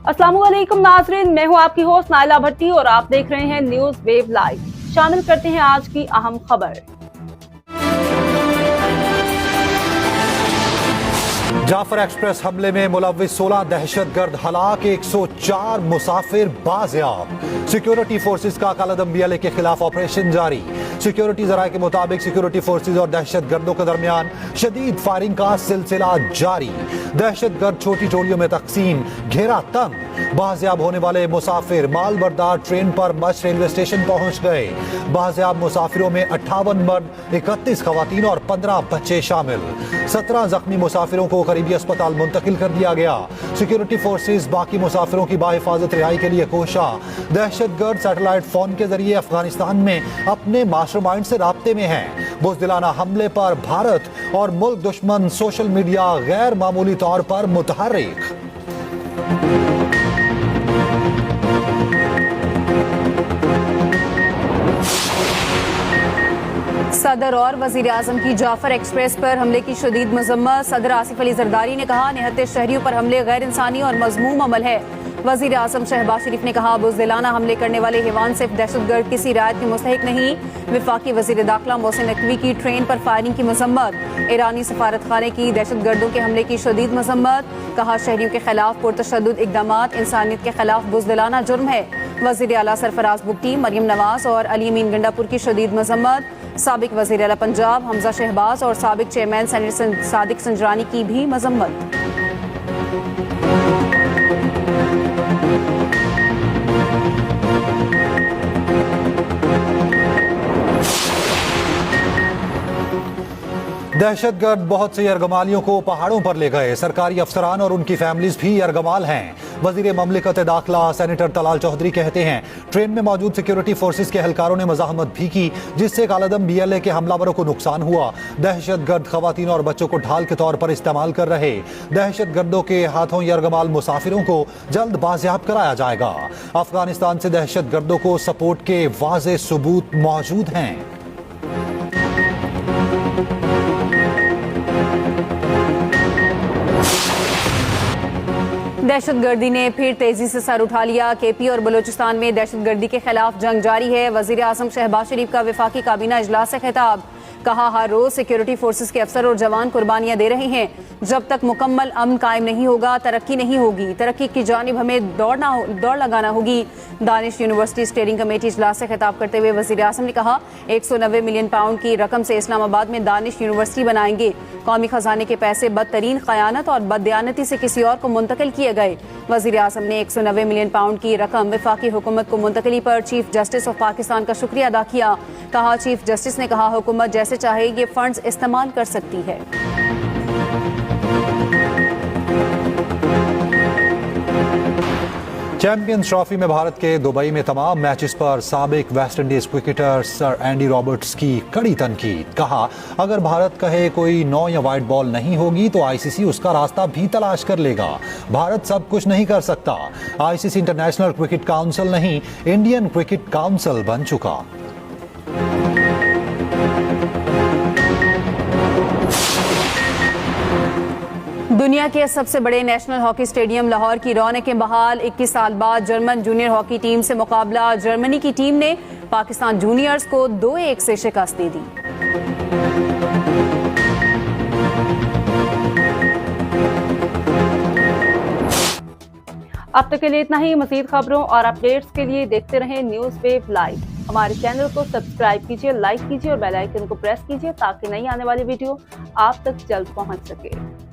अस्सलामुअलैकुम नाजरीन, मैं हूं आपकी होस्ट नाइला भट्टी और आप देख रहे हैं न्यूज वेव लाइव। शामिल करते हैं आज की अहम खबर। जाफर एक्सप्रेस हमले में मुलव्विस 16 दहशतगर्द हलाक, 104 मुसाफिर बाजियाब। सिक्योरिटी फोर्सेस का कालादम BLA के खिलाफ ऑपरेशन जारी। सिक्योरिटी जराये के मुताबिक सिक्योरिटी फोर्सेस और दहशतगर्दों के दरमियान शदीद फायरिंग का सिलसिला जारी। दहशतगर्द छोटी टोलियों में तकसीम, घेरा तंग। बाजियाब होने वाले मुसाफिर मालबरदार ट्रेन पर मश रेलवे स्टेशन पहुंच गए। बाजियाब मुसाफिरों में 58 मर्द, 31 खवातीन और 15 बच्चे शामिल। 17 जख्मी मुसाफिरों को करीबी अस्पताल मुंतकिल कर दिया गया। सिक्योरिटी फोर्सेस बाकी मुसाफिरों की बाहिफाजत रिहाई के लिए कोशा। दहशतगर्द सैटेलाइट फोन के जरिए अफगानिस्तान में अपने मास्टरमाइंड से राब्ते में हैं। बुज़दिलाना हमले पर भारत और मुल्क दुश्मन सोशल मीडिया गैर मामूली तौर पर मुतहर्रिक। सदर और वजीर आजम की जाफर एक्सप्रेस पर हमले की शदीद मजम्मत। सदर आसिफ अली जरदारी ने कहा, निहत्ते शहरियों पर हमले गैर इंसानी और मजमूम अमल है। वजीर आजम शहबाज शरीफ ने कहा, बुज़दिलाना हमले करने वाले हिवान सिर्फ दहशतगर्द किसी रायत के मुस्तहिक नहीं। विफाकी वजीर दाखिला मोहसिन नकवी की ट्रेन पर फायरिंग की मजम्मत। ईरानी सफारत खाने की दहशतगर्दों के हमले की शदीद मजम्मत। कहा, शहरियों के खिलाफ पुरतशद्दुद इक़दामात इंसानियत के खिलाफ बुज़दिलाना जुर्म है। वजीर आला सरफराज बुगटी, मरियम नवाज और अली अमीन गंडापुर की शदीद मजम्मत। साबिक वजीर आला पंजाब हमजा शहबाज और साबिक चेयरमैन सेनेटर सादिक संजरानी की भी मजम्मत। दहशतगर्द बहुत से यरगमालियों को पहाड़ों पर ले गए। सरकारी अफसरान और उनकी फैमिलीज भी यरगमाल हैं। वजीर ममलिकत दाखिला सेनेटर तलाल चौधरी कहते हैं, ट्रेन में मौजूद सिक्योरिटी फोर्सेस के एहलकारों ने मज़ाहमत भी की, जिससे कालादम BLA के हमलावरों को नुकसान हुआ। दहशतगर्द खवातीन और बच्चों को ढाल के तौर पर इस्तेमाल कर रहे। दहशतगर्दों के हाथों यरगमाल मुसाफिरों को जल्द बाजियाब कराया जाएगा। अफगानिस्तान से दहशतगर्दों को सपोर्ट के वाज़े सबूत मौजूद हैं। दहशतगर्दी ने फिर तेजी से सर उठा लिया। KP और बलूचिस्तान में दहशतगर्दी के खिलाफ जंग जारी है। वजीर आजम शहबाज शरीफ का वफाकी काबीना इजलास से खिताब। कहा, हर रोज सिक्योरिटी फोर्सेस के अफसर और जवान कुर्बानियां दे रहे हैं। जब तक मुकम्मल अमन कायम नहीं होगा, तरक्की नहीं होगी। तरक्की की जानिब हमें दौड़ लगाना होगी। दानिश यूनिवर्सिटी स्टीयरिंग कमेटी इजलास से खिताब करते हुए वजीर आजम ने कहा, 190 मिलियन पाउंड की रकम से इस्लामाबाद में दानिश यूनिवर्सिटी बनाएंगे। कौमी खजाने के पैसे बदतरीन खयानत और बददयानती से किसी और को मुंतकिल किए गए। वजीर आजम ने 190 मिलियन पाउंड की रकम वफाकी हुकूमत को मुंतकिली पर चीफ जस्टिस ऑफ पाकिस्तान का शुक्रिया अदा किया। कहा, चीफ जस्टिस ने कहा, हुकूमत जैसे चाहे ये फंड्स इस्तेमाल कर सकती है। चैंपियंस ट्रॉफी में भारत के दुबई में तमाम मैचेस पर साबिक West Indies cricketer sir Andy Roberts की कड़ी तनकीद। कहा, अगर भारत कहे कोई नो या वाइट बॉल नहीं होगी तो ICC उसका रास्ता भी तलाश कर लेगा। भारत सब कुछ नहीं कर सकता। ICC इंटरनेशनल क्रिकेट काउंसिल नहीं, इंडियन क्रिकेट काउंसिल बन चुका। दुनिया के सबसे बड़े नेशनल हॉकी स्टेडियम लाहौर की रौनकें बहाल। 21 साल बाद जर्मन जूनियर हॉकी टीम से मुकाबला। जर्मनी की टीम ने पाकिस्तान जूनियर्स को 2-1 से शिकस्त दे दी। अब तक के लिए इतना ही। मज़ीद खबरों और अपडेट्स के लिए देखते रहें न्यूज वेव लाइव। हमारे चैनल को सब्सक्राइब कीजिए, लाइक कीजिए और बेल आइकन को प्रेस कीजिए ताकि नई आने वाली वीडियो आप तक जल्द पहुंच सके।